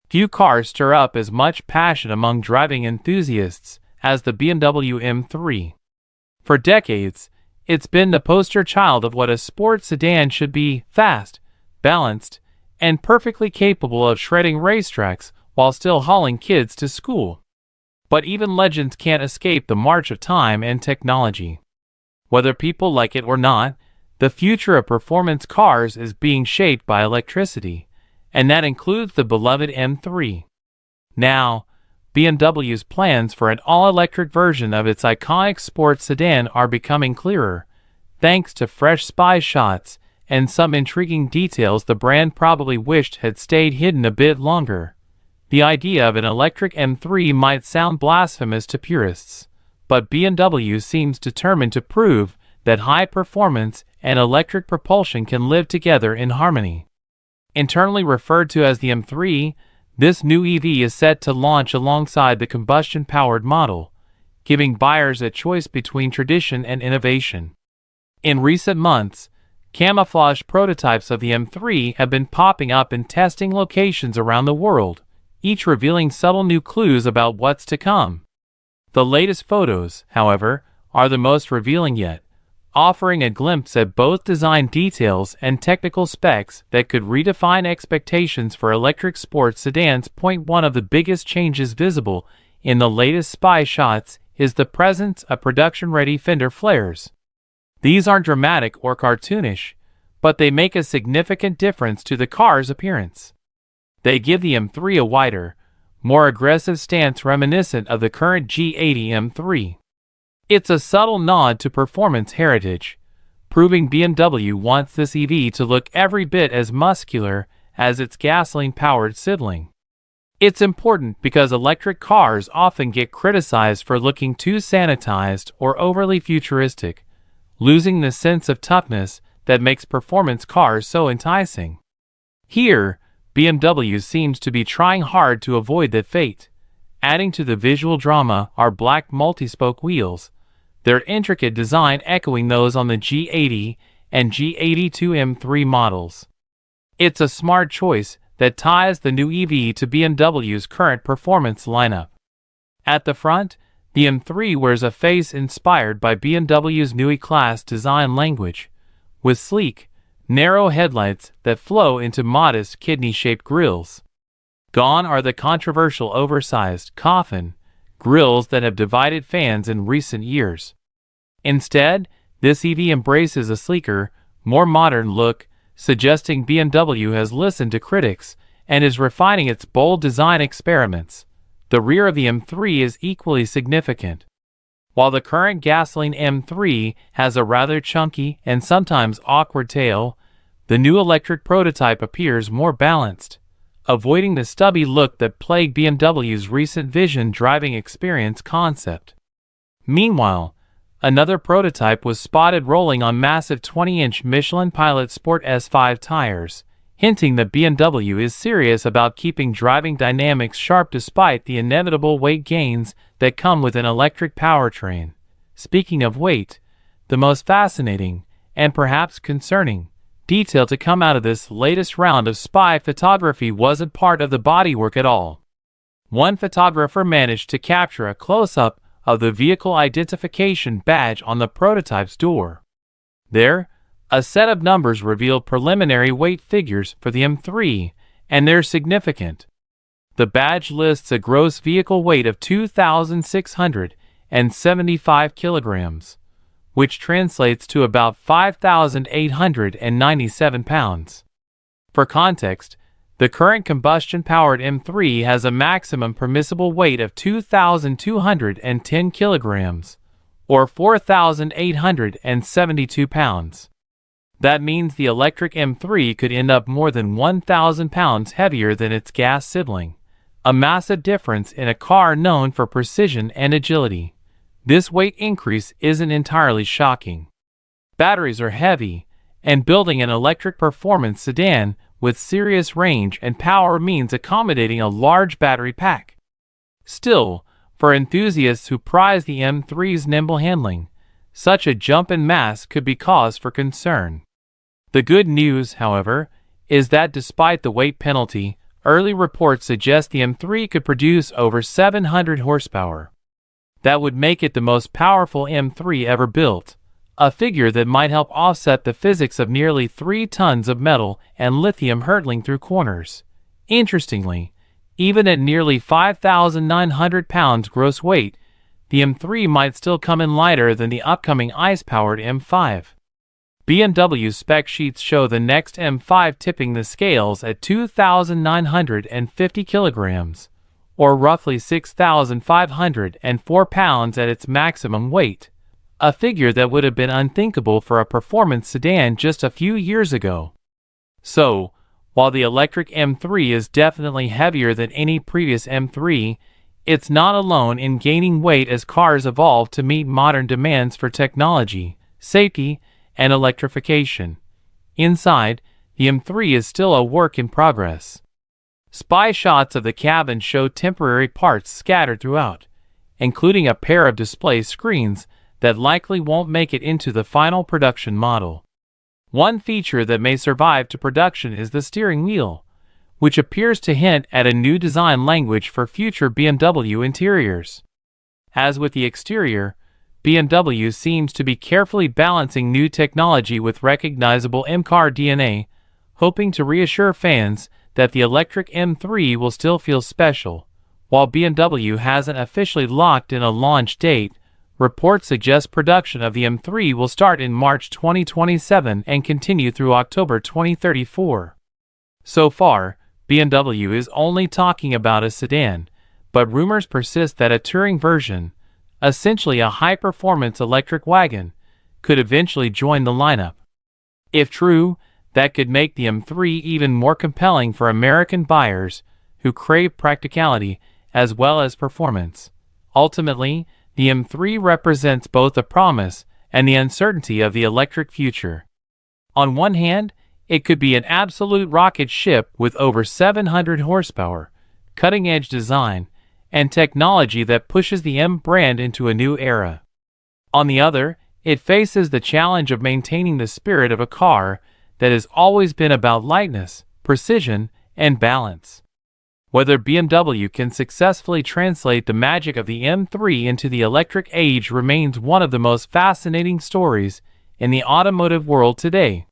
Few cars stir up as much passion among driving enthusiasts as the BMW M3. For decades, it's been the poster child of what a sports sedan should be: fast, balanced, and perfectly capable of shredding racetracks while still hauling kids to school. But even legends can't escape the march of time and technology. Whether people like it or not, the future of performance cars is being shaped by electricity, and that includes the beloved M3. Now, BMW's plans for an all-electric version of its iconic sports sedan are becoming clearer, thanks to fresh spy shots and some intriguing details the brand probably wished had stayed hidden a bit longer. The idea of an electric M3 might sound blasphemous to purists, but BMW seems determined to prove that high performance and electric propulsion can live together in harmony. Internally referred to as the M3, this new EV is set to launch alongside the combustion-powered model, giving buyers a choice between tradition and innovation. In recent months, camouflage prototypes of the M3 have been popping up in testing locations around the world, each revealing subtle new clues about what's to come. The latest photos, however, are the most revealing yet, offering a glimpse at both design details and technical specs that could redefine expectations for electric sports sedans. One of the biggest changes visible in the latest spy shots is the presence of production-ready fender flares. These aren't dramatic or cartoonish, but they make a significant difference to the car's appearance. They give the M3 a wider, more aggressive stance reminiscent of the current G80 M3. It's a subtle nod to performance heritage, proving BMW wants this EV to look every bit as muscular as its gasoline-powered sibling. It's important because electric cars often get criticized for looking too sanitized or overly futuristic, losing the sense of toughness that makes performance cars so enticing. Here, BMW seems to be trying hard to avoid that fate. Adding to the visual drama are black multi-spoke wheels, their intricate design echoing those on the G80 and G82 M3 models. It's a smart choice that ties the new EV to BMW's current performance lineup. At the front, the M3 wears a face inspired by BMW's Neue Klasse design language, with sleek, narrow headlights that flow into modest kidney-shaped grilles. Gone are the controversial oversized coffin grilles that have divided fans in recent years. Instead, this EV embraces a sleeker, more modern look, suggesting BMW has listened to critics and is refining its bold design experiments. The rear of the M3 is equally significant. While the current gasoline M3 has a rather chunky and sometimes awkward tail, the new electric prototype appears more balanced, avoiding the stubby look that plagued BMW's recent Vision driving experience concept. Meanwhile, another prototype was spotted rolling on massive 20-inch Michelin Pilot Sport S5 tires, hinting that BMW is serious about keeping driving dynamics sharp despite the inevitable weight gains that come with an electric powertrain. Speaking of weight, the most fascinating, and perhaps concerning, detail to come out of this latest round of spy photography wasn't part of the bodywork at all. One photographer managed to capture a close-up of the vehicle identification badge on the prototype's door. There, a set of numbers revealed preliminary weight figures for the M3, and they're significant. The badge lists a gross vehicle weight of 2,675 kilograms, which translates to about 5,897 pounds. For context, the current combustion-powered M3 has a maximum permissible weight of 2,210 kilograms, or 4,872 pounds. That means the electric M3 could end up more than 1,000 pounds heavier than its gas sibling, a massive difference in a car known for precision and agility. This weight increase isn't entirely shocking. Batteries are heavy, and building an electric performance sedan with serious range and power means accommodating a large battery pack. Still, for enthusiasts who prize the M3's nimble handling, such a jump in mass could be cause for concern. The good news, however, is that despite the weight penalty, Early reports suggest the M3 could produce over 700 horsepower. That would make it the most powerful M3 ever built, a figure that might help offset the physics of nearly 3 tons of metal and lithium hurtling through corners. Interestingly, even at nearly 5,900 pounds gross weight, the M3 might still come in lighter than the upcoming ICE-powered M5. BMW's spec sheets show the next M5 tipping the scales at 2,950 kilograms, or roughly 6,504 pounds at its maximum weight, a figure that would have been unthinkable for a performance sedan just a few years ago. So, while the electric M3 is definitely heavier than any previous M3, it's not alone in gaining weight as cars evolve to meet modern demands for technology, safety, and electrification. Inside, the M3 is still a work in progress. Spy shots of the cabin show temporary parts scattered throughout, including a pair of display screens that likely won't make it into the final production model. One feature that may survive to production is the steering wheel, which appears to hint at a new design language for future BMW interiors. As with the exterior, BMW seems to be carefully balancing new technology with recognizable M-car DNA, hoping to reassure fans that the electric M3 will still feel special. While BMW hasn't officially locked in a launch date, reports suggest production of the M3 will start in March 2027 and continue through October 2034. So far, BMW is only talking about a sedan, but rumors persist that a touring version, essentially a high-performance electric wagon, could eventually join the lineup. If true, that could make the M3 even more compelling for American buyers who crave practicality as well as performance. Ultimately, the M3 represents both the promise and the uncertainty of the electric future. On one hand, it could be an absolute rocket ship with over 700 horsepower, cutting-edge design, and technology that pushes the M brand into a new era. On the other, it faces the challenge of maintaining the spirit of a car that has always been about lightness, precision, and balance. Whether BMW can successfully translate the magic of the M3 into the electric age remains one of the most fascinating stories in the automotive world today.